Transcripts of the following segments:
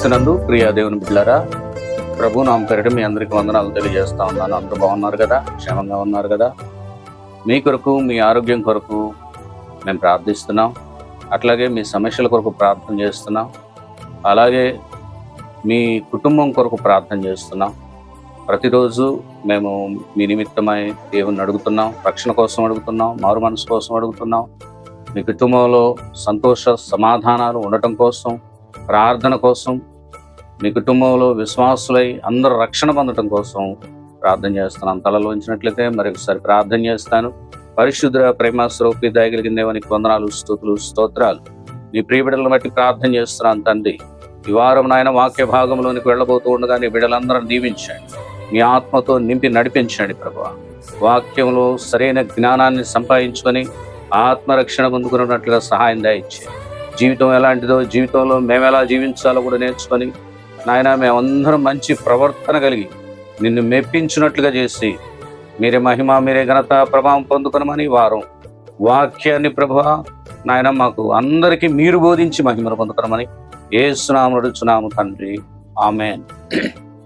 క్రీస్తునందు ప్రియ దేవుని బిడ్డలారా, ప్రభు నామ పేరిట మీ అందరికీ వందనాలు తెలియజేస్తా ఉన్నాను. అందరూ బాగున్నారు కదా, క్షేమంగా ఉన్నారు కదా? మీ కొరకు, మీ ఆరోగ్యం కొరకు మేము ప్రార్థిస్తున్నాం. అట్లాగే మీ సమస్యల కొరకు ప్రార్థన చేస్తున్నాం. అలాగే మీ కుటుంబం కొరకు ప్రార్థన చేస్తున్నాం. ప్రతిరోజు మేము మీ నిమిత్తమై దేవుని అడుగుతున్నాం, రక్షణ కోసం అడుగుతున్నాం, మారు మనసు కోసం అడుగుతున్నాం. మీ కుటుంబంలో సంతోష సమాధానాలు ఉండటం కోసం, ప్రార్థన కోసం, మీ కుటుంబంలో విశ్వాసులై అందరూ రక్షణ పొందటం కోసం ప్రార్థన చేస్తున్నాం. తలలో ఉంచినట్లయితే మరొకసారి ప్రార్థన చేస్తాను. పరిశుద్ధ ప్రేమ స్వరూపి దయగలిగిన దేవునికి వందనాలు, స్తుతులు, స్తోత్రాలు. నీ ప్రియ బిడ్డలను బట్టి ప్రార్థన చేస్తున్నాను తండ్రి. ఈ వారం నాయన వాక్య భాగంలోనికి వెళ్ళబోతూ ఉండగా నీ బిడ్డలందరూ దీవించండి, మీ ఆత్మతో నింపి నడిపించండి ప్రభువా. వాక్యంలో సరైన జ్ఞానాన్ని సంపాదించుకొని ఆత్మరక్షణ పొందుకున్నట్లుగా సహాయం దయచేయండి. జీవితం ఎలాంటిదో, జీవితంలో మేము ఎలా జీవించాలో కూడా నేర్చుకొని నాయన మేమందరం మంచి ప్రవర్తన కలిగి నిన్ను మెప్పించినట్లుగా చేసి మీరే మహిమ, మీరే ఘనత, ప్రభావం పొందుకునమని వారం వాక్యాన్ని ప్రభువా నాయన మాకు అందరికీ మీరు బోధించి మహిమను పొందుకునమని యేసునామమున అడుగుచున్నాము తండ్రి, ఆమేన్.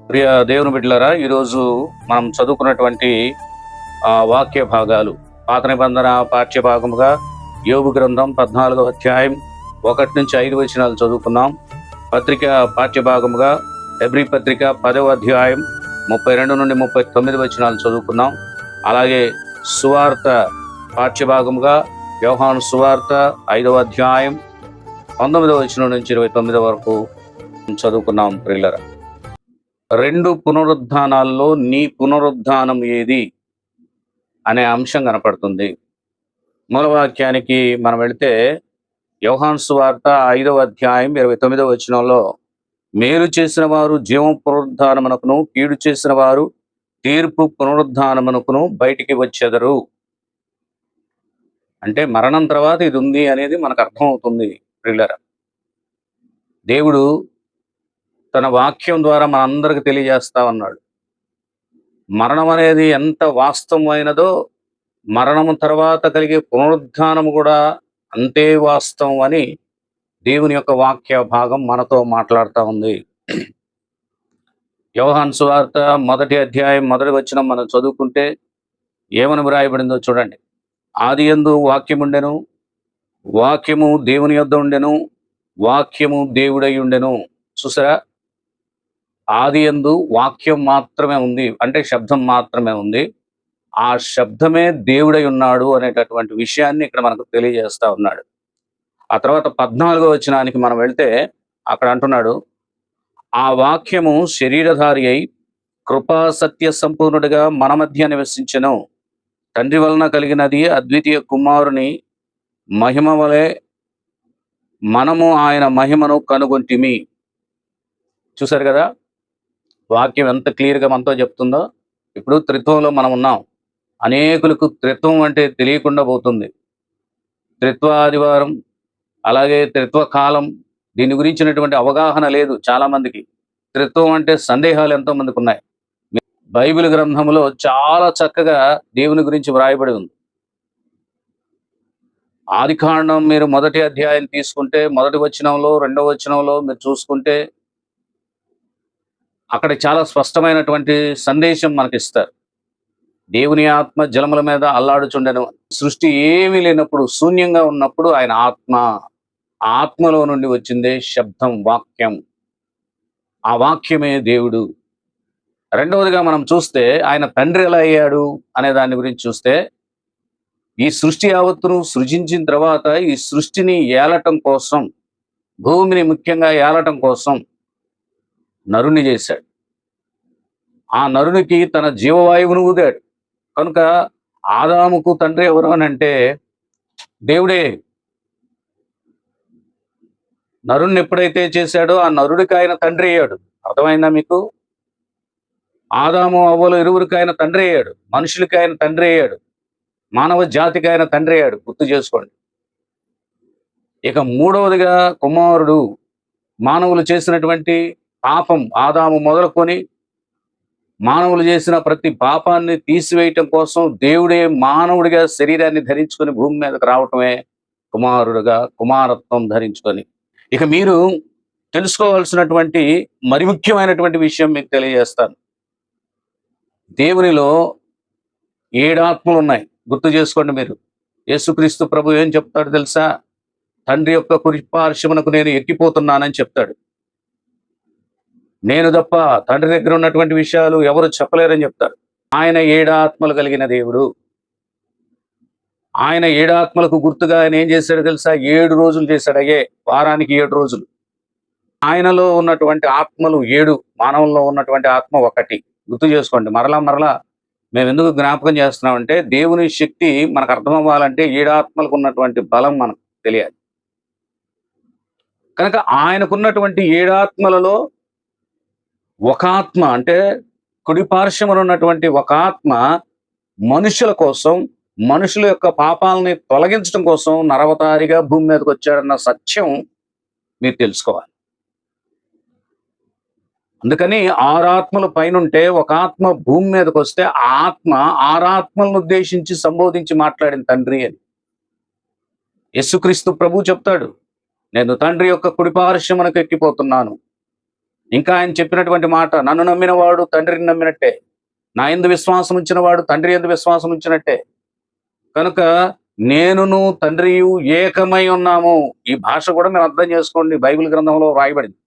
ప్రియ దేవుని బిడ్డలారా, ఈరోజు మనం చదువుకున్నటువంటి వాక్య భాగాలు పాత నిబంధన పాఠ్య భాగముగా యోబు గ్రంథం 14వ అధ్యాయం 1 నుంచి 5 వచనాలు చదువుకున్నాం. పత్రిక పాఠ్య భాగముగా హెబ్రీ పత్రిక 10వ అధ్యాయం 32 నుండి 39 వచనాలు చదువుకున్నాం. అలాగే సువార్త పాఠ్య భాగముగా యోహాను సువార్త 5వ అధ్యాయం 19వ వచనం నుంచి 29 వరకు చదువుకున్నాం. ప్రియులారా, 2 పునరుద్ధానాల్లో నీ పునరుద్ధానం ఏది అనే అంశం కనపడుతుంది. మూలవాక్యానికి మనం వెళితే యోహాను సువార్త 5వ అధ్యాయం 29వ వచనంలో మేలు చేసిన వారు జీవం పునరుద్ధానమునకును, కీడు చేసిన వారు తీర్పు పునరుద్ధానమునకును బయటికి వచ్చెదరు. అంటే మరణం తర్వాత ఇది ఉంది అనేది మనకు అర్థమవుతుంది. ప్రియులారా, దేవుడు తన వాక్యం ద్వారా మనందరికి తెలియజేస్తా ఉన్నాడు. మరణం అనేది ఎంత వాస్తవమైనదో, మరణము తర్వాత కలిగే పునరుద్ధానము కూడా అంతే వాస్తవం అని దేవుని యొక్క వాక్య భాగం మనతో మాట్లాడుతూ ఉంది. యోహాను సువార్త 1వ అధ్యాయం 1వ వచనం మనం చదువుకుంటే ఏమని వ్రాయబడిందో చూడండి. ఆదియందు వాక్యముండెను, వాక్యము దేవుని యొద్ద ఉండెను, వాక్యము దేవుడై ఉండెను. చూసారా, ఆదియందు వాక్యం మాత్రమే ఉంది, అంటే శబ్దం మాత్రమే ఉంది. ఆ శబ్దమే దేవుడై ఉన్నాడు అనేటటువంటి విషయాన్ని ఇక్కడ మనకు తెలియజేస్తా ఉన్నాడు. ఆ తర్వాత 14వ వచనానికి మనం వెళ్తే అక్కడ అంటున్నాడు, ఆ వాక్యము శరీరధారి అయి కృపా సత్య సంపూర్ణుడిగా మన మధ్య నివసించెను. తండ్రి వలన కలిగినది అద్వితీయ కుమారుని మహిమ వలె మనము ఆయన మహిమను కనుగొంటిమి. చూసారు కదా, వాక్యం ఎంత క్లియర్గా మనతో చెప్తుందో. ఇప్పుడు త్రిత్వంలో మనం ఉన్నాం. అనేకులకు త్రిత్వం అంటే తెలియకుండా పోతుంది. త్రిత్వ ఆదివారం, అలాగే త్రిత్వ కాలం, దీని గురించినటువంటి అవగాహన లేదు చాలా మందికి. త్రిత్వం అంటే సందేహాలు ఎంతో మందికి ఉన్నాయి. బైబిల్ గ్రంథంలో చాలా చక్కగా దేవుని గురించి వ్రాయబడి ఉంది. ఆదికాండం మీరు 1వ అధ్యాయం తీసుకుంటే 1వ వచనంలో 2వ వచనంలో మీరు చూసుకుంటే అక్కడ చాలా స్పష్టమైనటువంటి సందేశం మనకిస్తారు. దేవుని ఆత్మ జలముల మీద అల్లాడుచుండెను. సృష్టి ఏమీ లేనప్పుడు, శూన్యంగా ఉన్నప్పుడు ఆయన ఆత్మలో నుండి వచ్చిందే శబ్దం, వాక్యం. ఆ వాక్యమే దేవుడు. రెండవదిగా మనం చూస్తే ఆయన తండ్రి ఎలా అయ్యాడు అనే దాని గురించి చూస్తే, ఈ సృష్టి యావత్తును సృజించిన తర్వాత ఈ సృష్టిని ఏలటం కోసం, భూమిని ముఖ్యంగా ఏలటం కోసం నరుని చేశాడు. ఆ నరునికి తన జీవవాయువును ఊదాడు. కనుక ఆదాముకు తండ్రి ఎవరు అని అంటే దేవుడే. నరుణ్ణి ఎప్పుడైతే చేశాడో ఆ నరుడికి ఆయన తండ్రి అయ్యాడు. అర్థమైందా మీకు? ఆదాము అవ్వలు ఇరువురికి ఆయన తండ్రి అయ్యాడు, మనుషులకి ఆయన తండ్రి అయ్యాడు, మానవ జాతికి ఆయన తండ్రి అయ్యాడు. గుర్తు చేసుకోండి. ఇక మూడవదిగా కుమారుడు. మానవులు చేసినటువంటి పాపం, ఆదాము మొదలుకొని మానవులు చేసిన ప్రతి పాపాన్ని తీసివేయటం కోసం దేవుడే మానవుడిగా శరీరాన్ని ధరించుకొని భూమి మీదకి రావటమే కుమారుడుగా, కుమారత్వం ధరించుకొని. ఇక మీరు తెలుసుకోవాల్సినటువంటి మరి ముఖ్యమైనటువంటి విషయం మీకు తెలియజేస్తాను. దేవునిలో 7 ఆత్మలు ఉన్నాయి. గుర్తు చేసుకోండి మీరు. యేసుక్రీస్తు ప్రభు ఏం చెప్తాడు తెలుసా? తండ్రి యొక్క కుడిపార్శ్వమునకు నేను ఎక్కిపోతున్నానని చెప్తాడు. నేను తప్ప తండ్రి దగ్గర ఉన్నటువంటి విషయాలు ఎవరు చెప్పలేరని చెప్తాడు. ఆయన 7 ఆత్మలు కలిగిన దేవుడు. ఆయన 7 ఆత్మలకు గుర్తుగా ఆయన ఏం చేశాడో తెలుసా? 7 రోజులు చేశాడు. వారానికి 7 రోజులు. ఆయనలో ఉన్నటువంటి ఆత్మలు 7, మానవుల్లో ఉన్నటువంటి ఆత్మ 1. గుర్తు చేసుకోండి. మరలా మేము ఎందుకు జ్ఞాపకం చేస్తున్నామంటే, దేవుని శక్తి మనకు అర్థం అవ్వాలంటే 7 ఆత్మలకు ఉన్నటువంటి బలం మనకు తెలియాలి. కనుక ఆయనకున్నటువంటి 7 ఆత్మలలో ఒక ఆత్మ, అంటే కుడి పార్శ్వమున ఉన్నటువంటి ఒక ఆత్మ మనుషుల కోసం, మనుషుల యొక్క పాపాలని తొలగించడం కోసం నరవతారిగా భూమి మీదకి వచ్చాడన్న సత్యం మీరు తెలుసుకోవాలి. అందుకని 6 ఆత్మలు పైనుంటే ఒక ఆత్మ భూమి మీదకి వస్తే ఆ ఆత్మ 6 ఆత్మలను ఉద్దేశించి సంబోధించి మాట్లాడిన తండ్రి అని యేసుక్రీస్తు ప్రభు చెప్తాడు. నేను తండ్రి యొక్క కుడిపార్శ్వమునకు ఎక్కిపోతున్నాను. ఇంకా ఆయన చెప్పినటువంటి మాట, నన్ను నమ్మిన వాడు తండ్రిని నమ్మినట్టే, నా యందు విశ్వాసం ఉంచిన వాడు తండ్రి యందు విశ్వాసం ఉంచినట్టే. కనుక నేనును తండ్రియు ఏకమై ఉన్నాము. ఈ భాష కూడా మీరు అర్థం చేసుకోండి, బైబిల్ గ్రంథంలో రాయబడింది.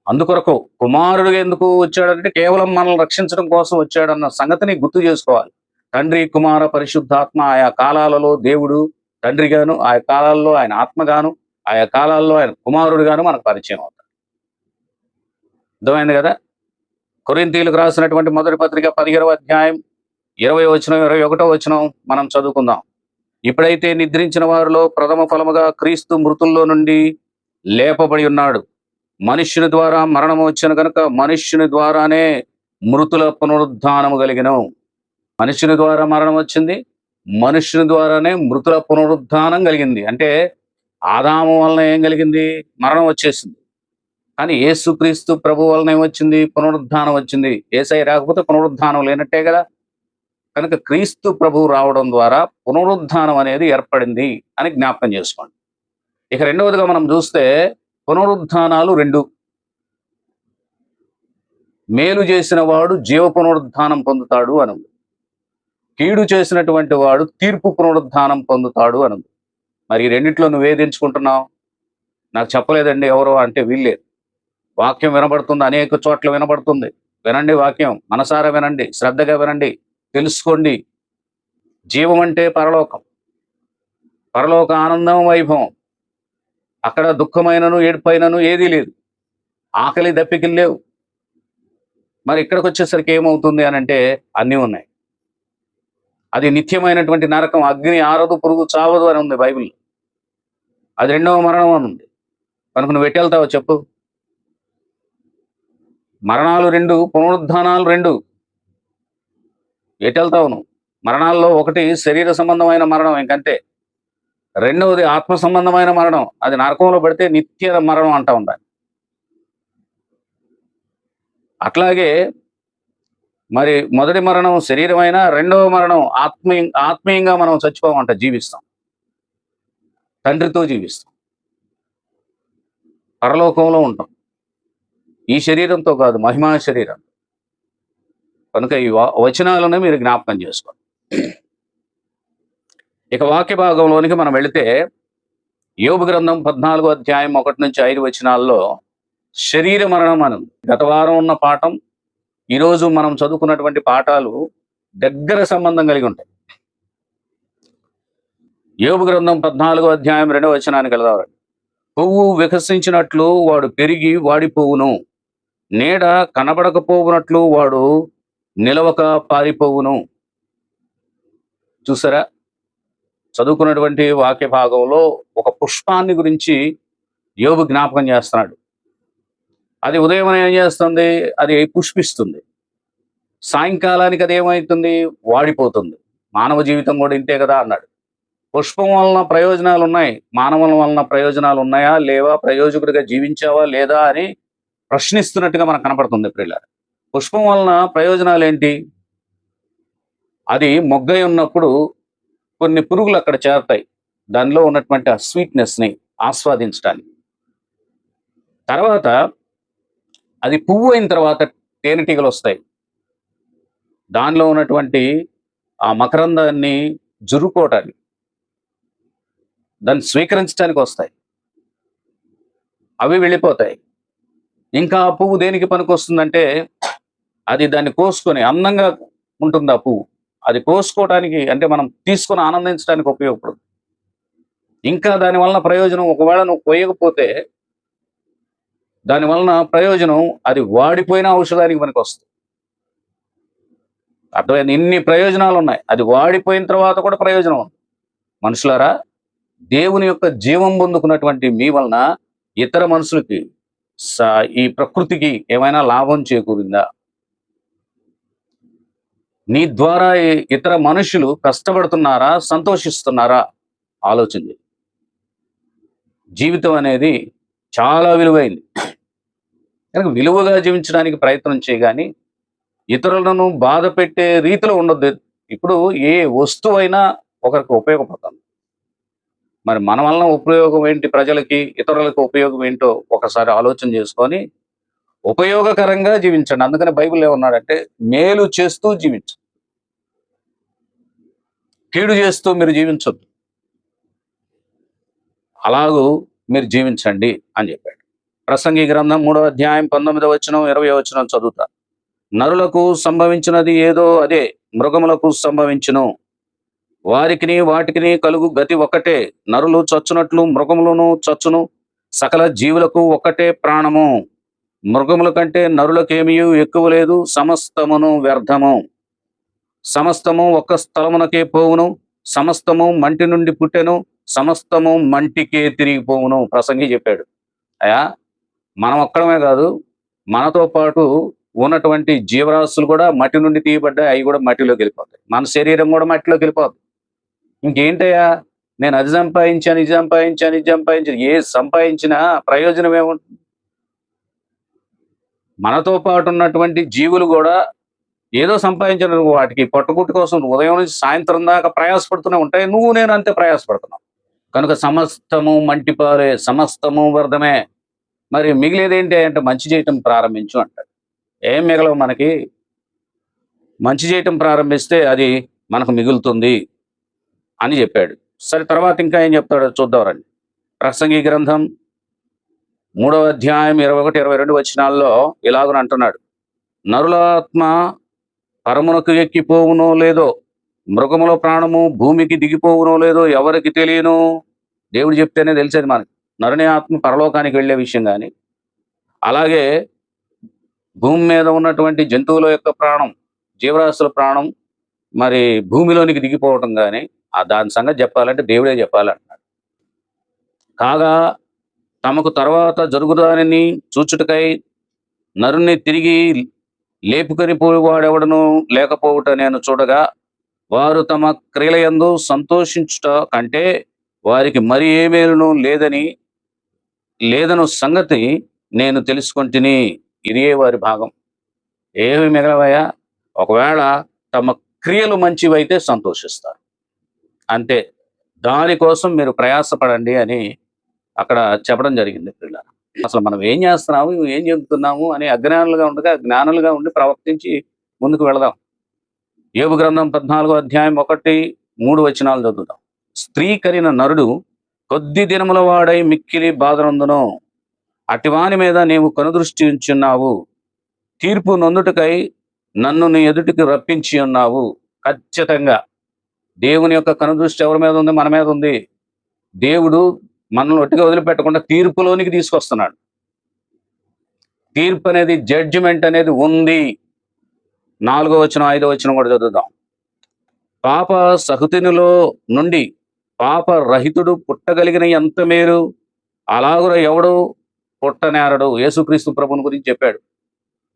అందుకొరకు కుమారుడు ఎందుకు వచ్చాడంటే కేవలం మనల్ని రక్షించడం కోసం వచ్చాడన్న సంగతిని గుర్తు చేసుకోవాలి. తండ్రి, కుమార, పరిశుద్ధాత్మ ఆయా కాలాలలో దేవుడు తండ్రిగాను, ఆయా కాలాల్లో ఆయన ఆత్మగాను, ఆయా కాలాల్లో ఆయన కుమారుడుగాను మనకు పరిచయం అవుతాడు. అర్థమైంది కదా? కొరింథీయులకు రాసినటువంటి మొదటి పత్రిక 15వ అధ్యాయం 20వ వచనం 21వ వచనం మనం చదువుకుందాం. ఇప్పుడైతే నిద్రించిన వారిలో ప్రథమ ఫలముగా క్రీస్తు మృతుల్లో నుండి లేపబడి ఉన్నాడు. మనుష్యుని ద్వారా మరణము వచ్చిన కనుక మనుష్యుని ద్వారానే మృతుల పునరుద్ధానము కలిగిన. మనుష్యుని ద్వారా మరణం వచ్చింది, మనుష్యుని ద్వారానే మృతుల పునరుద్ధానం కలిగింది. అంటే ఆదాము వలన ఏం కలిగింది? మరణం వచ్చేసింది. కానీ యేసుక్రీస్తు ప్రభు వలన ఏమొచ్చింది? పునరుద్ధానం వచ్చింది. యేసయ్య రాకపోతే పునరుద్ధానం లేనట్టే కదా. కనుక క్రీస్తు ప్రభు రావడం ద్వారా పునరుద్ధానం అనేది ఏర్పడింది అని జ్ఞాపకం చేసుకోండి. ఇక రెండవదిగా మనం చూస్తే పునరుద్ధానాలు 2. మేలు చేసిన వాడు జీవ పునరుద్ధానం పొందుతాడు అనుంది. కీడు చేసినటువంటి వాడు తీర్పు పునరుద్ధానం పొందుతాడు అనుంది. మరి ఈ రెండిట్లో నువ్వేది ఎంచుకుంటున్నావు? నాకు చెప్పలేదండి ఎవరో అంటే వీల్లేదు. వాక్యం వినబడుతుంది, అనేక చోట్ల వినబడుతుంది. వినండి వాక్యం, మనసారా వినండి, శ్రద్ధగా వినండి, తెలుసుకోండి. జీవం అంటే పరలోకం, పరలోక ఆనందం, వైభవం. అక్కడ దుఃఖమైనను ఏడుపైనను ఏదీ లేదు, ఆకలి దప్పికలు లేవు. మరి ఇక్కడికి వచ్చేసరికి ఏమవుతుంది అని అంటే అన్నీ ఉన్నాయి. అది నిత్యమైనటువంటి నరకం, అగ్ని ఆరదు, పురుగు చావదు అని ఉంది బైబిల్లో. అది 2వ మరణం అని ఉంది. కనుక నువ్వు ఎట్టెళ్తావో చెప్పు? మరణాలు 2, పునరుద్ధానాలు 2. ఎటెళ్తావు నువ్వు? మరణాల్లో ఒకటి శరీర సంబంధమైన మరణం, ఇంకంతే. రెండవది ఆత్మ సంబంధమైన మరణం, అది నరకంలో పడితే నిత్య మరణం అంటా ఉండాలి. అట్లాగే మరి మొదటి మరణం శరీరమైన, రెండవ మరణం ఆత్మీయంగా మనం చచ్చిపోమంట, జీవిస్తాం, తండ్రితో జీవిస్తాం, పరలోకంలో ఉంటాం. ఈ శరీరంతో కాదు, మహిమా శరీరం. కనుక ఈ వచనాలను మీరు జ్ఞాపకం చేసుకోండి. ఇక వాక్య భాగంలోనికి మనం వెళితే యోబు గ్రంథం 14వ అధ్యాయం 1 నుంచి 5 వచనాల్లో శరీర మరణం అని ఉంది. గత వారం ఉన్న పాఠం, ఈరోజు మనం చదువుకున్నటువంటి పాఠాలు దగ్గర సంబంధం కలిగి ఉంటాయి. యోబు గ్రంథం 14వ అధ్యాయం 2వ వచనానికి వెళదాం. పువ్వు వికసించినట్లు వాడు పెరిగి వాడిపోవును, నీడ కనబడకపోవునట్లు వాడు నిలవక పారిపోవును. చూసారా? చదువుకున్నటువంటి వాక్య భాగంలో ఒక పుష్పాన్ని గురించి యోబు జ్ఞాపకం చేస్తున్నాడు. అది ఉదయం ఏం చేస్తుంది? అది పుష్పిస్తుంది. సాయంకాలానికి అది ఏమవుతుంది? వాడిపోతుంది. మానవ జీవితం కూడా ఇంతే కదా అన్నాడు. పుష్పం వలన ప్రయోజనాలు ఉన్నాయి, మానవుల వలన ప్రయోజనాలు ఉన్నాయా లేవా, ప్రయోజకుడిగా జీవించావా లేదా అని ప్రశ్నిస్తున్నట్టుగా మనకు కనపడుతుంది. ప్రియులారా, పుష్పం వలన ప్రయోజనాలు ఏంటి? అది మొగ్గై ఉన్నప్పుడు కొన్ని పురుగులు అక్కడ చేరతాయి, దానిలో ఉన్నటువంటి ఆ స్వీట్నెస్ని ఆస్వాదించడానికి. తర్వాత అది పువ్వు అయిన తర్వాత తేనెటీగలు వస్తాయి. దానిలో ఉన్నటువంటి ఆ మకరందాన్ని జుర్రుకోవటానికి, దాన్ని స్వీకరించడానికి వస్తాయి. అవి వెళ్ళిపోతాయి. ఇంకా ఆ పువ్వు దేనికి పనికొస్తుందంటే, అది దాన్ని కోసుకొని అందంగా ఉంటుంది ఆ పువ్వు. అది కోసుకోవటానికి అంటే మనం తీసుకొని ఆనందించడానికి ఉపయోగపడుతుంది. ఇంకా దాని వలన ప్రయోజనం, ఒకవేళ నువ్వు కోయకపోతే దాని వలన ప్రయోజనం, అది వాడిపోయిన ఔషధానికి పనికొస్తుంది. అర్థమైంది? ఇన్ని ప్రయోజనాలు ఉన్నాయి. అది వాడిపోయిన తర్వాత కూడా ప్రయోజనం ఉంది. మనుషులారా, దేవుని యొక్క జీవం పొందుకున్నటువంటి మీ వలన ఇతర మనుషులకి ఈ ప్రకృతికి ఏమైనా లాభం చేకూరిందా? నీ ద్వారా ఇతర మనుషులు కష్టపడుతున్నారా, సంతోషిస్తున్నారా? ఆలోచించి. జీవితం అనేది చాలా విలువైంది. కనుక విలువగా జీవించడానికి ప్రయత్నం చేయగాని ఇతరులను బాధ పెట్టే రీతిలో ఉండొద్దు. ఇప్పుడు ఏ వస్తువైనా ఒకరికి ఉపయోగపడుతుంది. మరి మన వలన ఉపయోగం ఏంటి ప్రజలకి, ఇతరులకు ఉపయోగం ఏంటో ఒకసారి ఆలోచన చేసుకొని ఉపయోగకరంగా జీవించండి. అందుకని బైబిల్ ఏమన్నాడంటే, మేలు చేస్తూ జీవించు, కీడు చేస్తూ మీరు జీవించొద్దు, అలాగూ మీరు జీవించండి అని చెప్పాడు. ప్రసంగి గ్రంథం 3వ అధ్యాయం 19వ వచనం 20వ వచనం చదువుతా. నరులకు సంభవించినది ఏదో అదే మృగములకు సంభవించును, వారికిని వాటికిని కలుగు గతి ఒక్కటే. నరులు చచ్చునట్లు మృగములను చచ్చును, సకల జీవులకు ఒక్కటే ప్రాణము. మృగముల కంటే నరులకేమీ ఎక్కువ లేదు, సమస్తమును వ్యర్థము. సమస్తము ఒక్క స్థలమునకే పోవును, సమస్తము మంటి నుండి పుట్టెను, సమస్తము మంటికే తిరిగిపోవును. ప్రసంగి చెప్పాడు. అయా, మనం ఒక్కడమే కాదు, మనతో పాటు ఉన్నటువంటి జీవరాశులు కూడా మట్టి నుండి తీయబడ్డాయి, అవి కూడా మట్టిలోకి వెళ్ళిపోతాయి. మన శరీరం కూడా మట్టిలోకి వెళ్ళిపోతుంది. ఇంకేంటయ్యా, నేను అది సంపాదించాను, ఇది సంపాదించాను, ఇది సంపాదించాను, ఏ సంపాదించినా ప్రయోజనం ఏముంటుంది? మనతో పాటు ఉన్నటువంటి జీవులు కూడా ఏదో సంపాదించిన, వాటికి పట్టుకుట్టు కోసం ఉదయం నుంచి సాయంత్రం దాకా ప్రయాసపడుతూనే ఉంటాయి. నువ్వు నేను అంతే ప్రయాసపడుతున్నావు. కనుక సమస్తము మంటిపాలే, సమస్తము వ్యర్థమే. మరి మిగిలేది ఏంటి అంటే మంచి చేయటం ప్రారంభించు అంటాడు. ఏం మిగలవు మనకి? మంచి చేయటం ప్రారంభిస్తే అది మనకు మిగులుతుంది అని చెప్పాడు. సరే, తర్వాత ఇంకా ఏం చెప్తాడో చూద్దాం రండి. ప్రసంగి గ్రంథం 3వ అధ్యాయం 21, 22 వచనాల్లో ఇలాగని అంటున్నాడు. నరుల ఆత్మ పరమునకు ఎక్కిపోవునో లేదో, మృగముల ప్రాణము భూమికి దిగిపోవునో లేదో ఎవరికి తెలియను. దేవుడు చెప్తేనే తెలిసేది మనకి. నరుని ఆత్మ పరలోకానికి వెళ్ళే విషయం కానీ, అలాగే భూమి మీద ఉన్నటువంటి జంతువుల యొక్క ప్రాణం, జీవరాశుల ప్రాణం మరి భూమిలోనికి దిగిపోవటం కానీ, దాని సంగతి చెప్పాలంటే దేవుడే చెప్పాలంటున్నాడు. కాగా తమకు తర్వాత జరుగుదానిని చూచుటకై నరుని తిరిగి లేపుకొని పోయేవాడెవడను లేకపోవుట నేను చూడగా, వారు తమ క్రియలయందు సంతోషించుట కంటే వారికి మరి ఏ మేలును లేదను సంగతి నేను తెలుసుకొంటిని. ఇదే వారి భాగం. ఏమి మిగలవయ్యా? ఒకవేళ తమ క్రియలు మంచివైతే సంతోషిస్తారు, అంతే. దానికోసం మీరు ప్రయాసపడండి అని అక్కడ చెప్పడం జరిగింది. పిల్లలు, అసలు మనం ఏం చేస్తున్నాము, ఏం చెబుతున్నాము అని అజ్ఞానులుగా ఉండగా జ్ఞానులుగా ఉండి ప్రవర్తించి ముందుకు వెళదాం. యోబు గ్రంథం 14వ అధ్యాయం 1, 3 వచనాలు చదువుతాం. స్త్రీ కరిన నరుడు కొద్ది దినముల వాడై మిక్కిలి బాధనందును, అటివాని మీద నీవు కనుదృష్టి ఉంచున్నావు. తీర్పు నొందుటకై నన్ను నీ ఎదుటికి రప్పించి ఉన్నావు. ఖచ్చితంగా దేవుని యొక్క కనుదృష్టి ఎవరి మీద ఉంది? మన మీద ఉంది. దేవుడు మనల్ని ఒట్టిగా వదిలిపెట్టకుండా తీర్పులోనికి తీసుకొస్తున్నాడు. తీర్పు అనేది, జడ్జిమెంట్ అనేది ఉంది. 4వ వచనం 5వ వచనం కూడా చదువుదాం. పాప సహుతినిలో నుండి పాప రహితుడు పుట్టగలిగిన ఎంత మేలు, అలాగున ఎవడు పుట్టనేరడు. యేసుక్రీస్తు ప్రభుని గురించి చెప్పాడు.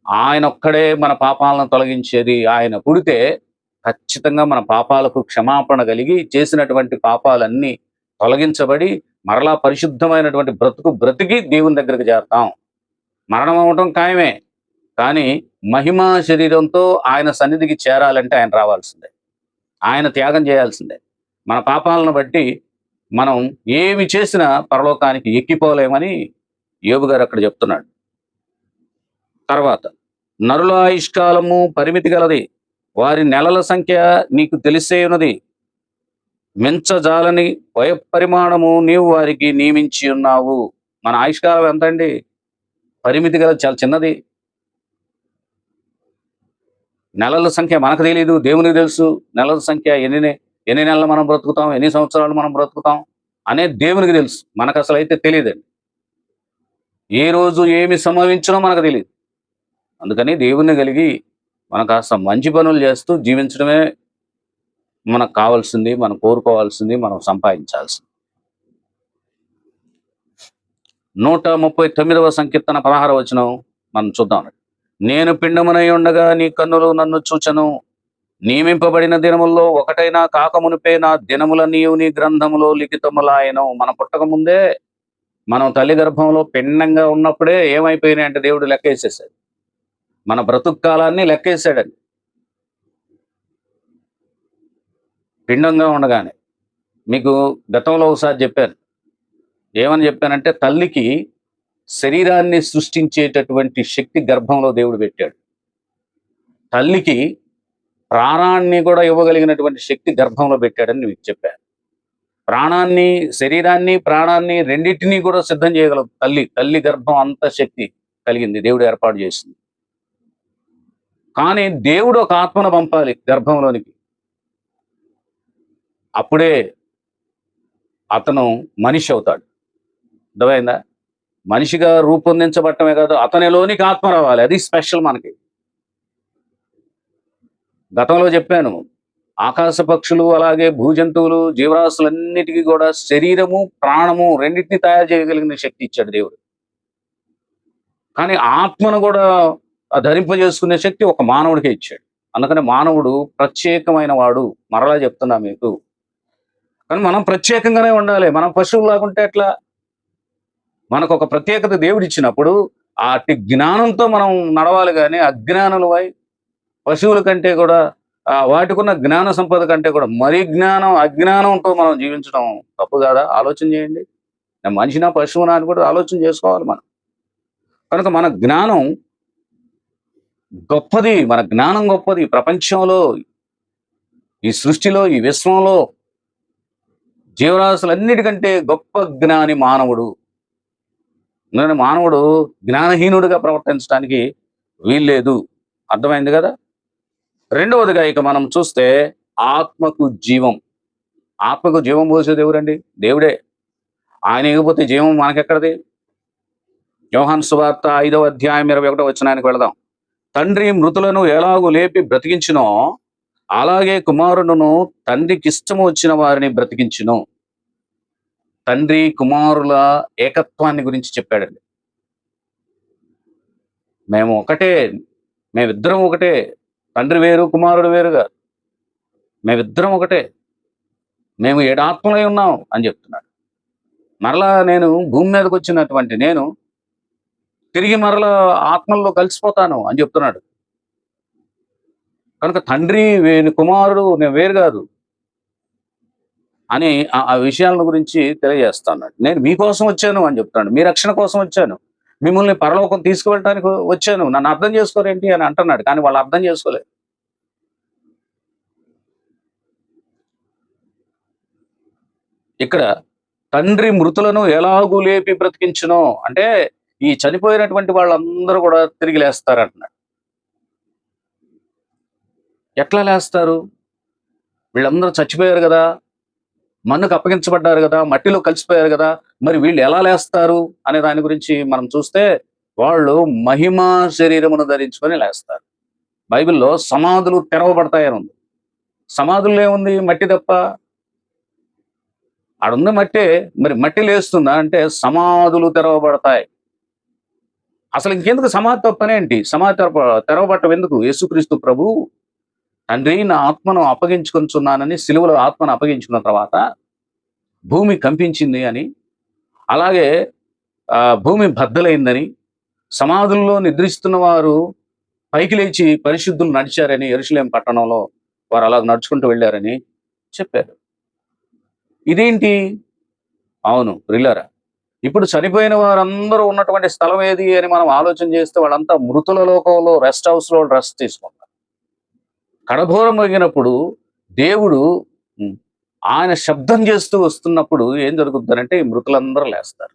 ఆయన ఒక్కడే మన పాపాలను తొలగించేది. ఆయన పుడితే ఖచ్చితంగా మన పాపాలకు క్షమాపణ కలిగి చేసినటువంటి పాపాలన్నీ తొలగించబడి మరలా పరిశుద్ధమైనటువంటి బ్రతికి దేవుని దగ్గరికి చేరతాం. మరణం అవటం ఖాయమే, కానీ మహిమా శరీరంతో ఆయన సన్నిధికి చేరాలంటే ఆయన రావాల్సిందే, ఆయన త్యాగం చేయాల్సిందే. మన పాపాలను బట్టి మనం ఏమి చేసినా పరలోకానికి ఎక్కిపోలేమని యోబు గారు అక్కడ చెప్తున్నాడు. తర్వాత, నరుల ఆయుష్కాలము పరిమితి గలది, వారి నెలల సంఖ్య నీకు తెలిసే ఉన్నది. మించజాలని వయపరిమాణము నీవు వారికి నియమించి ఉన్నావు. మన ఆయుష్కాలం ఎంత అండి? పరిమితి గల, చాలా చిన్నది. నెలల సంఖ్య మనకు తెలియదు, దేవునికి తెలుసు. నెలల సంఖ్య ఎన్ని నెలలు మనం బ్రతుకుతాం, ఎన్ని సంవత్సరాలు మనం బ్రతుకుతాం అనేది దేవునికి తెలుసు. మనకు అసలు అయితే తెలియదండి. ఏ రోజు ఏమి సంభవించినో మనకు తెలియదు. అందుకని దేవుణ్ణి కలిగి మనం కాస్త మంచి పనులు చేస్తూ జీవించడమే మనకు కావాల్సింది, మనం కోరుకోవాల్సింది, మనం సంపాదించాల్సింది. 139వ సంకీర్తన 16వ వచనం మనం చూద్దాం. నేను పిండమునై ఉండగా నీ కన్నులు నన్ను చూచెను, నియమింపబడిన దినముల్లో ఒకటైనా కాకమునిపే నా దినములన్నీయు నీ గ్రంథములో లిఖితములాయెను. మనం పుట్టక ముందే, మనం తల్లి గర్భంలో పిండంగా ఉన్నప్పుడే ఏమైపోయినాయి అంటే దేవుడు లెక్కేసేసాడు. మన బ్రతుకు కాలాన్ని లెక్కేసాడండి. పిండంగా ఉండగానే. మీకు గతంలో ఒకసారి చెప్పాను. ఏమని చెప్పానంటే, తల్లికి శరీరాన్ని సృష్టించేటటువంటి శక్తి గర్భంలో దేవుడు పెట్టాడు. తల్లికి ప్రాణాన్ని కూడా ఇవ్వగలిగినటువంటి శక్తి గర్భంలో పెట్టాడని మీకు చెప్పాను. ప్రాణాన్ని, శరీరాన్ని, ప్రాణాన్ని రెండింటినీ కూడా సిద్ధం చేయగలదు తల్లి గర్భం అంత శక్తి కలిగింది, దేవుడు ఏర్పాటు చేసింది. కానీ దేవుడు ఒక ఆత్మను పంపాలి గర్భంలోనికి. అప్పుడే అతను మనిషి అవుతాడు. అర్థమైందా? మనిషిగా రూపొందించబడటమే కాదు, అతనిలోనికి ఆత్మ రావాలి. అది స్పెషల్ మనకి. గతంలో చెప్పాను, ఆకాశ పక్షులు, అలాగే భూజంతువులు, జీవరాశులన్నిటికీ కూడా శరీరము, ప్రాణము రెండింటినీ తయారు చేయగలిగిన శక్తి ఇచ్చాడు దేవుడు. కానీ ఆత్మను కూడా ధరింపజేసుకునే శక్తి ఒక మానవుడికే ఇచ్చాడు. అందుకని మానవుడు ప్రత్యేకమైన వాడు. మరలా చెప్తున్నా మీకు. కానీ మనం ప్రత్యేకంగానే ఉండాలి. మనం పశువులు లాగుంటే ఎట్లా? మనకు ఒక ప్రత్యేకత దేవుడు ఇచ్చినప్పుడు అట్టి జ్ఞానంతో మనం నడవాలి. కానీ అజ్ఞానులవై, పశువుల కంటే కూడా వాటికున్న జ్ఞాన సంపద కంటే కూడా మరీ అజ్ఞానంతో మనం జీవించడం తప్పు కాదా? ఆలోచన చేయండి. నేను మనిషినా పశువునా అని కూడా ఆలోచన చేసుకోవాలి మనం. కనుక మన జ్ఞానం గొప్పది. మన జ్ఞానం గొప్పది. ప్రపంచంలో, ఈ సృష్టిలో, ఈ విశ్వంలో జీవరాశులన్నిటికంటే గొప్ప జ్ఞాని మానవుడు. ఎందుకంటే మానవుడు జ్ఞానహీనుడిగా ప్రవర్తించడానికి వీల్లేదు. అర్థమైంది కదా? రెండవదిగా ఇక మనం చూస్తే, ఆత్మకు జీవం. ఆత్మకు జీవం పోసేది ఎవరండి? దేవుడే. ఆయన ఇకపోతే జీవం మనకెక్కడది? యోహాను సువార్త 5వ అధ్యాయం 21వ వచనానికి వెళదాం. తండ్రి మృతులను ఎలాగూ లేపి బ్రతికించునో, అలాగే కుమారుడును తండ్రికి ఇష్టము వచ్చిన వారిని బ్రతికించును. తండ్రి కుమారుల ఏకత్వాన్ని గురించి చెప్పాడండి. మేము ఒకటే, మేమిద్దరం ఒకటే. తండ్రి వేరు, కుమారుడు వేరుగా, మేమిద్దరం ఒకటే. మేము 7 ఆత్మలై ఉన్నాం అని చెప్తున్నాడు. మరలా నేను భూమి మీదకి వచ్చినటువంటి నేను తిరిగి మరలా ఆత్మల్లో కలిసిపోతాను అని చెప్తున్నాడు. కనుక తండ్రి కుమారుడు నేను వేరు కాదు అని ఆ విషయాల గురించి తెలియజేస్తాను. నేను మీకోసం వచ్చాను అని చెప్తాను. మీ రక్షణ కోసం వచ్చాను, మిమ్మల్ని పరలోకం తీసుకువెళ్ళడానికి వచ్చాను, నన్ను అర్థం చేసుకోరేంటి అని అంటున్నాడు. కానీ వాళ్ళు అర్థం చేసుకోలేదు. ఇక్కడ తండ్రి మృతులను ఎలాగూ లేపి బ్రతికించునో అంటే, ఈ చనిపోయినటువంటి వాళ్ళందరూ కూడా తిరిగి లేస్తారంటున్నాడు. ఎట్లా లేస్తారు? వీళ్ళందరూ చచ్చిపోయారు కదా, మన్నుకు అప్పగించబడ్డారు కదా, మట్టిలో కలిసిపోయారు కదా, మరి వీళ్ళు ఎలా లేస్తారు అనే దాని గురించి మనం చూస్తే, వాళ్ళు మహిమా శరీరమును ధరించుకొని లేస్తారు. బైబిల్లో సమాధులు తెరవబడతాయని ఉంది. సమాధుల్లో ఏముంది? మట్టి తప్ప. ఆడున్న మట్టే. మరి మట్టి లేస్తుందా అంటే సమాధులు తెరవబడతాయి. అసలు ఇంకెందుకు సమాధి తప్పనేంటి? సమాధి తెరవబట్టం ఎందుకు? యేసుక్రీస్తు ప్రభు తండ్రి నా ఆత్మను అప్పగించుకొనిచున్నానని సిలువలో ఆత్మను అప్పగించుకున్న తర్వాత భూమి కంపించింది అని, అలాగే భూమి బద్దలైందని, సమాధుల్లో నిద్రిస్తున్న వారు పైకి లేచి పరిశుద్ధులు నడిచారని, యెరూషలేము పట్టణంలో వారు అలా నడుచుకుంటూ వెళ్ళారని చెప్పారు. ఇదేంటి? అవును ప్రియులారా. ఇప్పుడు చనిపోయిన వారందరూ ఉన్నటువంటి స్థలం ఏది అని మనం ఆలోచన చేస్తే వాళ్ళంతా మృతుల లోకంలో రెస్ట్ హౌస్‌లో రెస్ట్ తీసుకుంటారు. కడభోరం మోగినప్పుడు దేవుడు హ్మ్. ఆయన శబ్దం చేస్తూ వస్తున్నప్పుడు ఏం జరుగుద్దనంటే ఈ మృతులందరూ లేస్తారు.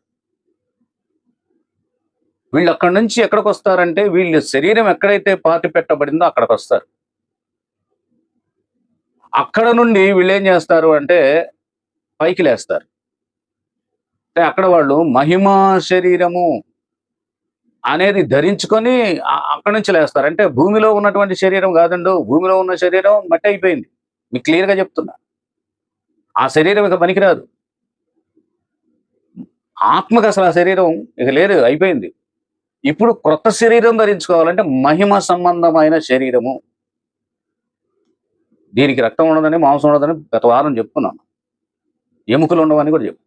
వీళ్ళక్కడి నుంచి ఎక్కడికొస్తారంటే వీళ్ళ శరీరం ఎక్కడైతే పాతి పెట్టబడిందో అక్కడికొస్తారు. అక్కడ నుండి వీళ్ళేం చేస్తారు అంటే పైకి లేస్తారు. అంటే అక్కడ వాళ్ళు మహిమా శరీరము అనేది ధరించుకొని అక్కడి నుంచి లేస్తారు. అంటే భూమిలో ఉన్నటువంటి శరీరం కాదండో. భూమిలో ఉన్న శరీరం మట్టయిపోయింది. మీకు క్లియర్‌గా చెప్తున్నా. ఆ శరీరం ఇక పనికిరాదు. ఆత్మకసలు ఆ శరీరం ఇక లేదు, అయిపోయింది. ఇప్పుడు క్రొత్త శరీరం ధరించుకోవాలంటే మహిమ సంబంధమైన శరీరము. దీనికి రక్తం ఉండదని, మాంసం ఉండదని గత వారం చెప్పుకున్నాను. ఎముకలు ఉండవని కూడా చెప్పాను.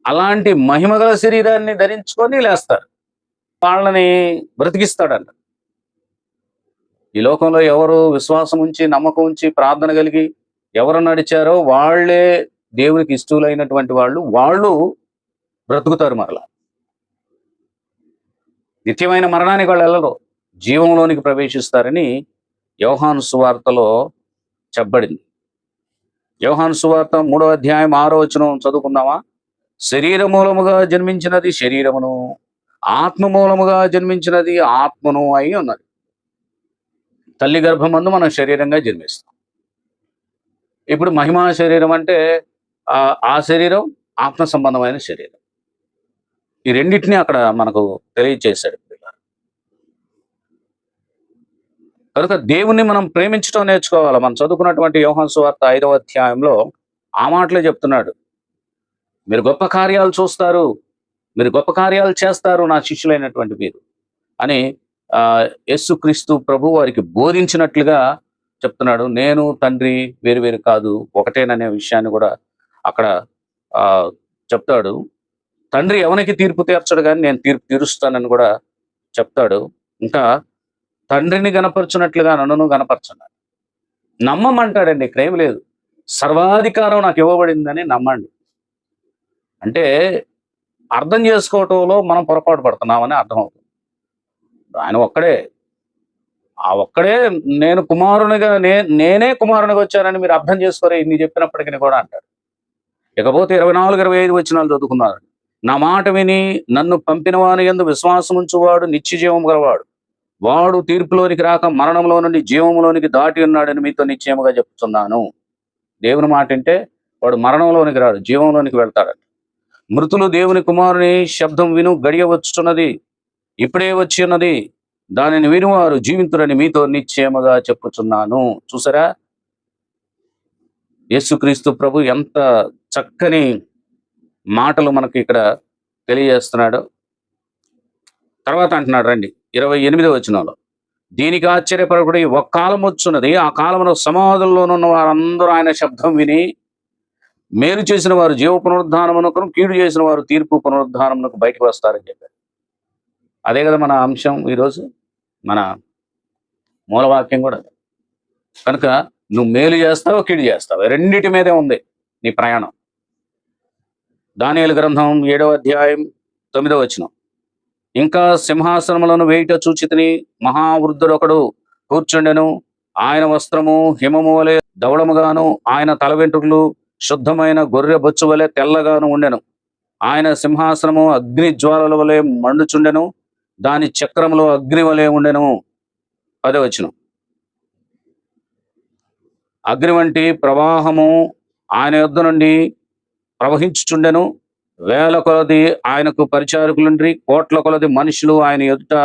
అలాంటి మహిమగల శరీరాన్ని ధరించుకొని లేస్తారు. వాళ్ళని బ్రతికిస్తాడంట. ఈ లోకంలో ఎవరు విశ్వాసం ఉంచి, నమ్మకం ఉంచి, ప్రార్థన కలిగి ఎవరు నడిచారో వాళ్ళే దేవునికి ఇష్టలైనటువంటి వాళ్ళు బ్రతుకుతారు మరలా. నిత్యమైన మరణానికి వాళ్ళు వెళ్ళరు. జీవంలోనికి ప్రవేశిస్తారని యోహాను సువార్తలో చెప్పబడింది. యోహాను సువార్త 3వ అధ్యాయం 6వ వచనం చదువుకుందామా? శరీర మూలముగా జన్మించినది శరీరమును, ఆత్మ మూలముగా జన్మించినది ఆత్మను అయి ఉన్నది. తల్లి గర్భమందు మనం శరీరంగా జన్మిస్తాం. ఇప్పుడు మహిమా శరీరం అంటే ఆ శరీరం ఆత్మ సంబంధమైన శరీరం. ఈ రెండిటిని అక్కడ మనకు తెలియజేశాడు. కనుక దేవుణ్ణి మనం ప్రేమించడం నేర్చుకోవాలి. మనం చదువుకున్నటువంటి యోహాను సువార్త 5వ అధ్యాయంలో ఆ మాటలే చెప్తున్నాడు. మీరు గొప్ప కార్యాలు చూస్తారు, మీరు గొప్ప కార్యాలు చేస్తారు నా శిష్యులైనటువంటి మీరు అని యేసుక్రీస్తు ప్రభు వారికి బోధించినట్లుగా చెప్తున్నాడు. నేను తండ్రి వేరు వేరు కాదు, ఒకటేననే విషయాన్ని కూడా అక్కడ చెప్తాడు. తండ్రి ఎవరికి తీర్పు తీర్చడు కానీ నేను తీర్పు తీరుస్తానని కూడా చెప్తాడు. ఇంకా తండ్రిని గనపరచునట్లుగా నన్ను గనపరచండి. నమ్మమంటాడండి, ఇక్కడ ఏమి లేదు. సర్వాధికారం నాకు ఇవ్వబడిందని నమ్మండి. అంటే అర్థం చేసుకోవటంలో మనం పొరపాటు పడుతున్నామని అర్థం అవుతుంది. ఆయన ఒక్కడే, ఆ ఒక్కడే నేను కుమారునిగా నేనే కుమారునిగా వచ్చానని మీరు అర్థం చేసుకోరే ఇన్ని చెప్పినప్పటికీ కూడా అంటాడు. ఇకపోతే 24, 25 వచనాలు చదువుకున్నారు. నా మాట విని నన్ను పంపిన వాని యందు విశ్వాసం ఉంచువాడు నిత్య జీవం గలవాడు. వాడు తీర్పులోనికి రాక మరణంలో నుండి జీవంలోనికి దాటి ఉన్నాడని మీతో నిశ్చయముగా చెప్తున్నాను. దేవుని మాట అంటే వాడు మరణంలోనికి రాడు, జీవంలోనికి వెళ్తాడట. మృతులు దేవుని కుమారుని శబ్దం విను గడియ వచ్చుతున్నది, ఇప్పుడే వచ్చి ఉన్నది, దానిని వినువారు జీవింతురని మీతో నిశ్చయముగా చెప్పుచున్నాను. చూసారా, యేసుక్రీస్తు ప్రభు ఎంత చక్కని మాటలు మనకి ఇక్కడ తెలియజేస్తున్నాడు. తర్వాత అంటున్నాడు రండి 28వ వచనంలో, దీనికి ఆశ్చర్యపడకుడి, ఒక కాలం వచ్చున్నది, ఆ కాలమున సమాధుల్లోనున్న వారందరూ ఆయన శబ్దం విని మేలు చేసిన వారు జీవ పునరుద్ధానమునకు, కీడు చేసిన వారు తీర్పు పునరుద్ధానమునకు బయటకు వస్తారని చెప్పారు. అదే కదా మన అంశం ఈరోజు, మన మూలవాక్యం కూడా. కనుక నువ్వు మేలు చేస్తావు, కీడు చేస్తావు, రెండిటి మీదే ఉంది నీ ప్రయాణం. దానియేలు గ్రంథం 7వ అధ్యాయం 9వ వచనం, ఇంకా సింహాసనములను వేయుట చూచితిని, మహావృద్ధుడొకడు కూర్చుండెను, ఆయన వస్త్రము హిమము వలె ధవళముగాను, ఆయన తల వెంట్రుకలు శుద్ధమైన గొర్రె బొచ్చు వలె తెల్లగాను ఉండెను. ఆయన సింహాసనము అగ్ని జ్వాలల వలె మండుచుండెను, దాని చక్రములో అగ్ని వలె ఉండెను. 10వ వచనం, అగ్ని వంటి ప్రవాహము ఆయన యొద్ద నుండి ప్రవహించుచుండెను, వేల కొలది ఆయనకు పరిచారకులుండ్రి, కోట్ల కొలది మనుషులు ఆయన ఎదుట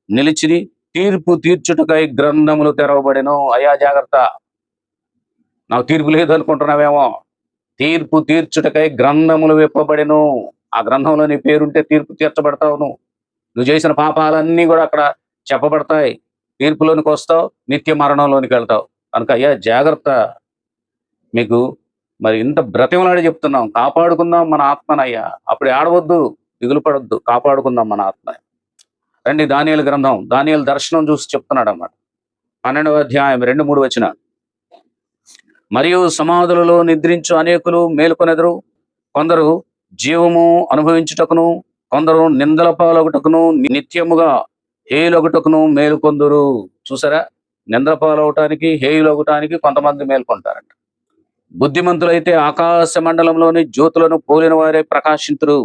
నిలిచిని, తీర్పు తీర్చుటకై గ్రంథములు తెరవబడెను. అయ్యా జాగ్రత్త, నాకు తీర్పు లేదు అనుకుంటున్నావేమో. తీర్పు తీర్చుటకై గ్రంథములు విప్పబడెను. ఆ గ్రంథంలో నీ పేరుంటే తీర్పు తీర్చబడతావు. నువ్వు చేసిన పాపాలన్నీ కూడా అక్కడ చెప్పబడతాయి. తీర్పులోనికి వస్తావు, నిత్య మరణంలోనికి వెళ్తావు. కనుక అయ్యా జాగ్రత్త. మీకు మరి ఇంత బ్రతిమలాడి చెప్తున్నాం, కాపాడుకుందాం మన ఆత్మనయ్యా. అప్పుడు ఆడవద్దు, దిగులు పడొద్దు, కాపాడుకుందాం మన ఆత్మ. రండి దానియేలు గ్రంథం, దానియేలు దర్శనం చూసి చెప్తున్నాడు అన్నమాట. 12వ అధ్యాయం 2-3 వచనాలు. మరియు సమాధులలో నిద్రించు అనేకులు మేలుకొనెదరు, కొందరు జీవము అనుభవించుటకును, కొందరు నిందల పాలొగుటకును, నిత్యముగా హేయులొగుటకును మేలుకొందురు. చూసారా? నిందల పాలవటానికి, హేయులొగటానికి కొంతమంది మేల్కొంటారంట. బుద్ధిమంతులైతే ఆకాశ మండలంలోని జ్యోతులను పోలిన వారే ప్రకాశింతురు.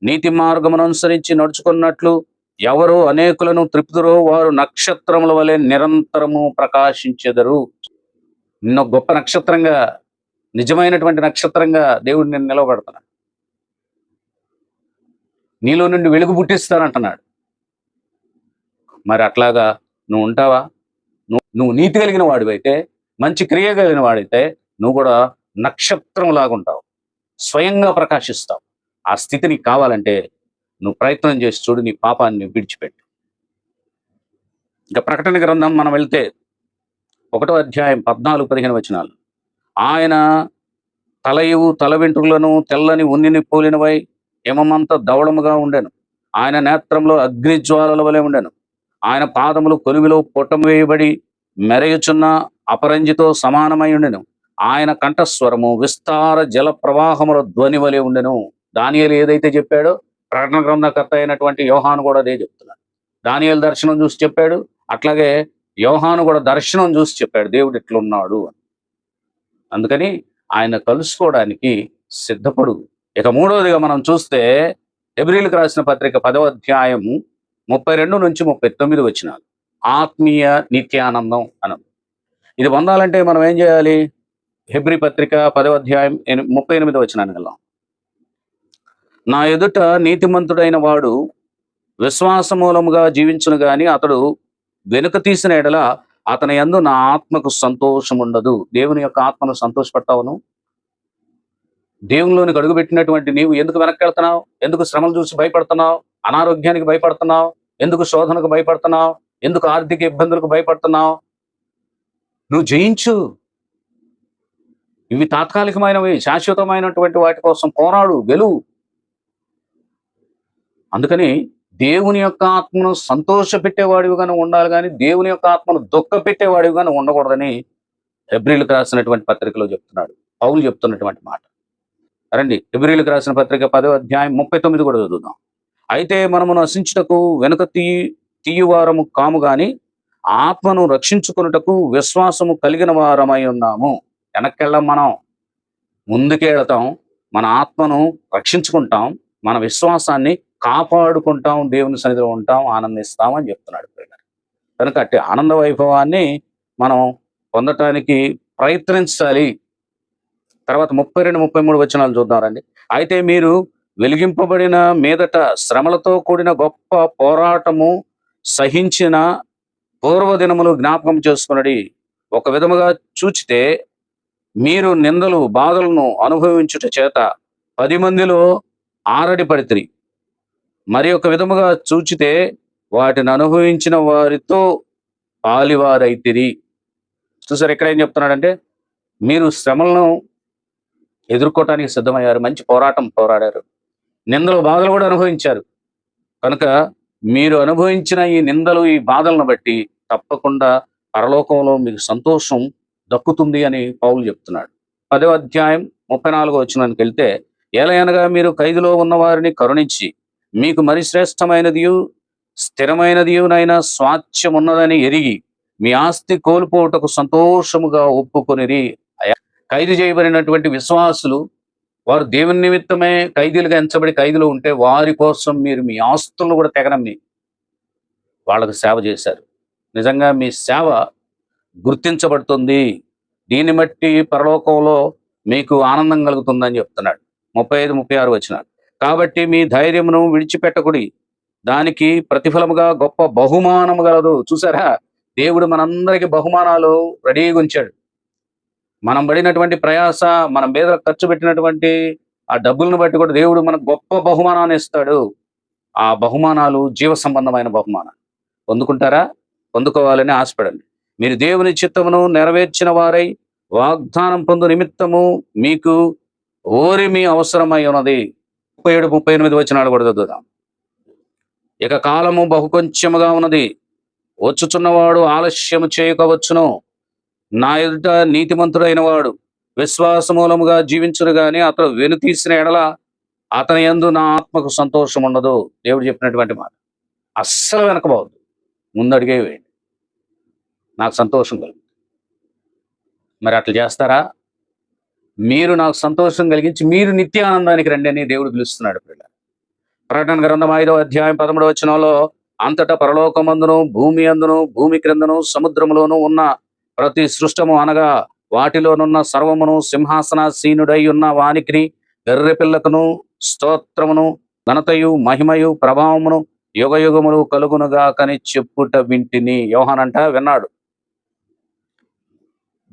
నీతి మార్గమును అనుసరించి నడుచుకున్నట్లు ఎవరు అనేకులను త్రిప్పుదురో వారు నక్షత్రముల వలె నిరంతరము ప్రకాశించెదరు. నిన్న గొప్ప నక్షత్రంగా, నిజమైనటువంటి నక్షత్రంగా దేవుడు నిన్ను నిలవబెడుతున్నాడు. నీలో నుండి వెలుగు పుట్టిస్తానంటున్నాడు. మరి అట్లాగా నువ్వు ఉంటావా? నువ్వు నీతి కలిగిన వాడివైతే, మంచి క్రియ కలిగిన వాడైతే నువ్వు కూడా నక్షత్రం లాగుంటావు, స్వయంగా ప్రకాశిస్తావు. ఆ స్థితి నీకు కావాలంటే నువ్వు ప్రయత్నం చేసి చూడు, నీ పాపాన్ని విడిచిపెట్టు. ఇంకా ప్రకటన గ్రంథం మనం వెళ్తే 1వ అధ్యాయం 14-15 వచనాలు. ఆయన తలయు తల వెంట్రుకలను తెల్లని ఉన్నిని పోలినవై హిమమంత ధవళముగా ఉండెను. ఆయన నేత్రంలో అగ్ని జ్వాలల వలె ఉండెను. ఆయన పాదములు కొలువిలో పొట్టం వేయబడి మెరయుచున్న అపరంజితో సమానమై ఉండెను. ఆయన కంఠస్వరము విస్తార జల ప్రవాహముల ధ్వని వలె ఉండెను. దానియేలు ఏదైతే చెప్పాడో ప్రకటన గ్రంథకర్త అయినటువంటి యోహాను కూడా అదే చెప్తున్నాడు. దానియేలు దర్శనం చూసి చెప్పాడు, అట్లాగే యోహాను కూడా దర్శనం చూసి చెప్పాడు దేవుడు ఇట్లున్నాడు అని. అందుకని ఆయన కలుసుకోవడానికి సిద్ధపడు. ఇక మూడవదిగా మనం చూస్తే హెబ్రీయులకు రాసిన పత్రిక 10వ అధ్యాయము 32-39 వచనాలు. ఆత్మీయ నిత్యానందం అనం. ఇది పొందాలంటే మనం ఏం చేయాలి? హెబ్రీ పత్రిక 10వ అధ్యాయం 38 వచనానికి వెళ్దాం. నా ఎదుట నీతిమంతుడైన వాడు విశ్వాసమూలముగా జీవించును గాని అతడు వెనుక తీసిన ఎడల అతని యందు నా ఆత్మకు సంతోషం ఉండదు. దేవుని యొక్క ఆత్మను సంతోషపడతావును. దేవునిలోనికి అడుగుపెట్టినటువంటి నీవు ఎందుకు వెనక్కి వెళ్తున్నావు? ఎందుకు శ్రమలు చూసి భయపడుతున్నావు? అనారోగ్యానికి భయపడుతున్నావు? ఎందుకు శోధనకు భయపడుతున్నావు? ఎందుకు ఆర్థిక ఇబ్బందులకు భయపడుతున్నావు? నువ్వు జయించు. ఇవి తాత్కాలికమైనవి, శాశ్వతమైనటువంటి వాటి కోసం పోరాడు, గెలువు. అందుకని దేవుని యొక్క ఆత్మను సంతోషపెట్టేవాడివిగానే ఉండాలి, కానీ దేవుని యొక్క ఆత్మను దుఃఖ పెట్టేవాడివిగానే ఉండకూడదని హెబ్రీయులకు రాసినటువంటి పత్రికలో చెప్తున్నాడు, పౌలు చెప్తున్నటువంటి మాట. రండి, హెబ్రీయులకు రాసిన పత్రిక 10వ అధ్యాయం 39 కూడా చదువుదాం. అయితే మనము నశించుటకు వెనుక తీయువారము కాము గాని ఆత్మను రక్షించుకున్నటకు విశ్వాసము కలిగిన వారమై ఉన్నాము. వెనక్కెళ్ళం, మనం ముందుకే వెళతాం, మన ఆత్మను రక్షించుకుంటాం, మన విశ్వాసాన్ని కాపాడుకుంటాం, దేవుని సన్నిధిలో ఉంటాం, ఆనందిస్తాం అని చెప్తున్నాడు. కనుక అట్టి ఆనంద వైభవాన్ని మనం పొందటానికి ప్రయత్నించాలి. తర్వాత 32-33 వచనాలు చూద్దామండి. అయితే మీరు వెలిగింపబడిన మీదట శ్రమలతో కూడిన గొప్ప పోరాటము సహించిన పూర్వదినములు జ్ఞాపకం చేసుకున్నది. ఒక విధముగా చూచితే మీరు నిందలు బాధలను అనుభవించుట చేత 10 మందిలో ఆరడి పడితిరి. మరి ఒక విధముగా చూచితే వాటిని అనుభవించిన వారితో పాలివారైతిరి. చూసారు, ఇక్కడ ఏం చెప్తున్నాడంటే, మీరు శ్రమలను ఎదుర్కోవటానికి సిద్ధమయ్యారు, మంచి పోరాటం పోరాడారు, నిందలు బాధలు కూడా అనుభవించారు. కనుక మీరు అనుభవించిన ఈ నిందలు, ఈ బాధలను బట్టి తప్పకుండా పరలోకంలో మీకు సంతోషం దక్కుతుంది అని పౌలు చెప్తున్నాడు. 10వ అధ్యాయం 34 వచనానికి వెళ్తే, ఏలయనగా మీరు ఖైదులో ఉన్న వారిని కరుణించి మీకు మరి శ్రేష్టమైనదియు స్థిరమైనదియునైనా స్వాస్థ్యం ఉన్నదని ఎరిగి మీ ఆస్తి కోల్పోవటకు సంతోషముగా ఒప్పుకొనిరి. ఖైదు చేయబడినటువంటి విశ్వాసులు, వారు దేవుని నిమిత్తమే ఖైదీలుగా ఎంచబడి ఖైదులో ఉంటే వారి కోసం మీరు మీ ఆస్తులను కూడా తెగనమ్మి వాళ్ళకు సేవ చేశారు. నిజంగా మీ సేవ గుర్తించబడుతుంది. దీన్ని బట్టి పరలోకంలో మీకు ఆనందం కలుగుతుందని చెప్తున్నాడు. 35-36 వచనాలు. కాబట్టి మీ ధైర్యమును విడిచిపెట్టకుడి, దానికి ప్రతిఫలముగా గొప్ప బహుమానము గలదు. చూసారా, దేవుడు మనందరికీ బహుమానాలు రెడీగా ఉంచాడు. మనం పడినటువంటి ప్రయాస, మనం మీద ఖర్చు పెట్టినటువంటి ఆ డబ్బులను బట్టి కూడా దేవుడు మనకు గొప్ప బహుమానాన్ని ఇస్తాడు. ఆ బహుమానాలు జీవ సంబంధమైన బహుమానాలు. పొందుకుంటారా? పొందుకోవాలని ఆశపడండి. మీరు దేవుని చిత్తమును నెరవేర్చిన వారై వాగ్దానం పొందు నిమిత్తము మీకు ఓరిమి అవసరమై ఉన్నది. 37-38 వచనాలు కూడా చదువుదాం. ఇక కాలము బహు కొంచెముగా ఉన్నది, వచ్చుచున్నవాడు ఆలస్యము చేయకవచ్చును. నా ఎదుట నీతిమంతుడైన వాడు విశ్వాస మూలముగా జీవించును గాని అతడు వెనుతీసిన ఎడల అతని యందు నా ఆత్మకు సంతోషం ఉండదు. దేవుడు చెప్పినటువంటి మాట. అస్సలు వెనకబోవద్దు, ముందడిగే వేయండి, నాకు సంతోషం కలుగు. మరి అట్లా చేస్తారా? మీరు నాకు సంతోషం కలిగించి మీరు నిత్యానందానికి రండి అని దేవుడు పిలుస్తున్నాడు. పిల్ల ప్రకటన గ్రంథం 5వ అధ్యాయం 13వ వచనంలో, అంతటా పరలోకమందును భూమి అందును భూమి క్రిందను సముద్రములోను ఉన్న ప్రతి సృష్టము అనగా వాటిలోనున్న సర్వమును సింహాసనాసీనుడై ఉన్న వానికి గర్రె పిల్లకును స్తోత్రమును ఘనతయు మహిమయు ప్రభావమును యుగ యుగములు కలుగునుగా కని చెప్పుట వింటిని. యోహానంట విన్నాడు.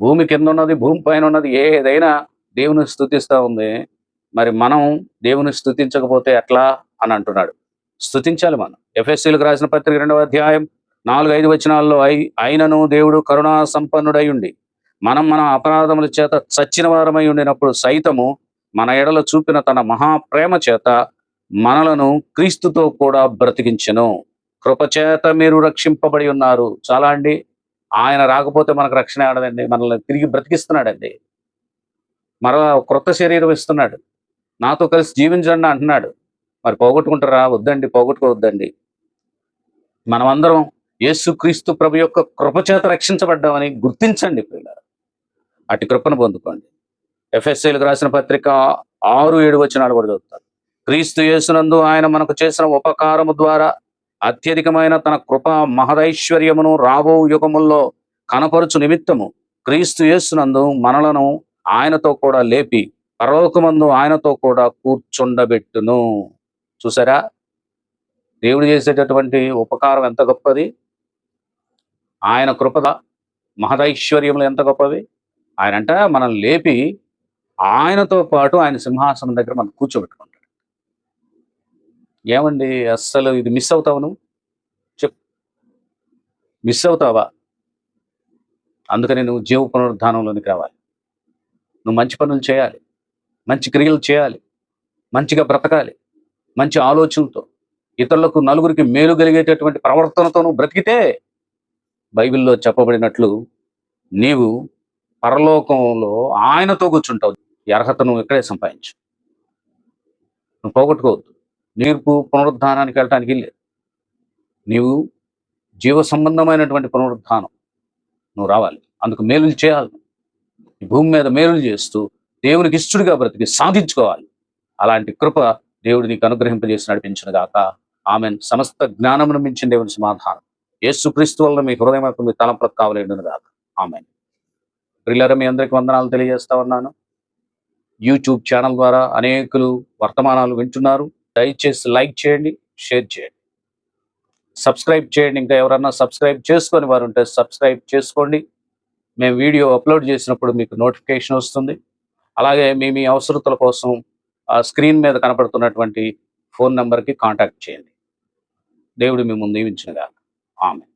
భూమి కింద ఉన్నది, భూమి పైన ఉన్నది ఏదైనా దేవుని స్తుతిస్తూ ఉంది. మరి మనం దేవుని స్తుతించకపోతే ఎట్లా అని అంటున్నాడు. స్తుతించాలి మనం. ఎఫెసీయులకు రాసిన పత్రిక 2వ అధ్యాయం 4-5 వచనాల్లో, అయినను దేవుడు కరుణా సంపన్నుడై ఉండి మనం మన అపరాధముల చేత చచ్చిన వారమై ఉండినప్పుడు సైతము మన ఎడల చూపిన తన మహాప్రేమ చేత మనలను క్రీస్తుతో కూడా బ్రతికించెను. కృపచేత మీరు రక్షింపబడి ఉన్నారు. చాలా అండి. ఆయన రాకపోతే మనకు రక్షణ ఆడదండి. మనల్ని తిరిగి బ్రతికిస్తున్నాడండి. మరలా క్రొత్త శరీరం ఇస్తున్నాడు. నాతో కలిసి జీవించండి అంటున్నాడు. మరి పోగొట్టుకుంటారా? వద్దండి, పోగొట్టుకోవద్దండి. మనమందరం యేసుక్రీస్తు ప్రభు యొక్క కృపచేత రక్షించబడ్డామని గుర్తించండి పిల్లలు. అటు కృపను పొందుకోండి. ఎఫెసీయులకు రాసిన పత్రిక 6-7 వచనాలు కూడా చదువుతారు. క్రీస్తు యేసునందు ఆయన మనకు చేసిన ఉపకారము ద్వారా అత్యధికమైన తన కృప మహదైశ్వర్యమును రాబో యుగముల్లో కనపరుచు నిమిత్తము క్రీస్తు యేసునందు మనలను ఆయనతో కూడా లేపి పరలోకమందు ఆయనతో కూడా కూర్చుండబెట్టును. చూసారా, దేవుడు చేసేటటువంటి ఉపకారం ఎంత గొప్పది. ఆయన కృప మహదైశ్వర్యములు ఎంత గొప్పవి. ఆయనంట మనం లేపి ఆయనతో పాటు ఆయన సింహాసనం దగ్గర మనం కూర్చోబెట్టుకుంటాడు. ఏమండి, అస్సలు ఇది మిస్ అవుతావు నువ్వు? చెప్, మిస్ అవుతావా? అందుకని నువ్వు జీవ పునరుద్ధానంలోనికి రావాలి. నువ్వు మంచి పనులు చేయాలి, మంచి క్రియలు చేయాలి, మంచిగా బ్రతకాలి, మంచి ఆలోచనతో ఇతరులకు నలుగురికి మేలు కలిగేటటువంటి ప్రవర్తనతో నువ్వు బ్రతికితే బైబిల్లో చెప్పబడినట్లు నీవు పరలోకంలో ఆయనతో కూర్చుంటావు. ఈ అర్హత నువ్వు ఇక్కడే సంపాదించు. నువ్వు పోగొట్టుకోవద్దు. నీర్పు పునరుద్ధానానికి వెళ్ళటానికి లేదు. నీవు జీవ సంబంధమైనటువంటి పునరుద్ధానం నువ్వు రావాలి. అందుకు మేలులు చేయాలి. ఈ భూమి మీద మేలులు చేస్తూ దేవునికి ఇష్టడుగా బ్రతికి సాధించుకోవాలి. అలాంటి కృప దేవుడు నీకు అనుగ్రహింపజేసి నడిపించిన గాక. ఆమెన్. సమస్త జ్ఞానమును మించిన దేవుని సమాధానం యేసుక్రీస్తు వల్ల మీ హృదయం మీ తలంపులకు కావలేడును గాక. ఆమెన్. ప్రియులారా, మీ అందరికీ వందనాలు తెలియజేస్తా ఉన్నాను. యూట్యూబ్ ఛానల్ ద్వారా అనేకులు వర్తమానాలు వింటున్నారు. దయచేసి లైక్ చేయండి, షేర్ చేయండి, సబ్స్క్రైబ్ చేయండి. ఇంకా ఎవరన్నా సబ్స్క్రైబ్ చేసుకొని వారు ఉంటే సబ్స్క్రైబ్ చేసుకోండి. మేము వీడియో అప్లోడ్ చేసినప్పుడు మీకు నోటిఫికేషన్ వస్తుంది. అలాగే మీ అవసరతల కోసం ఆ స్క్రీన్ మీద కనపడుతున్నటువంటి ఫోన్ నెంబర్కి కాంటాక్ట్ చేయండి. దేవుడు మిమ్మల్ని దీవించునుగాక. ఆమేన్.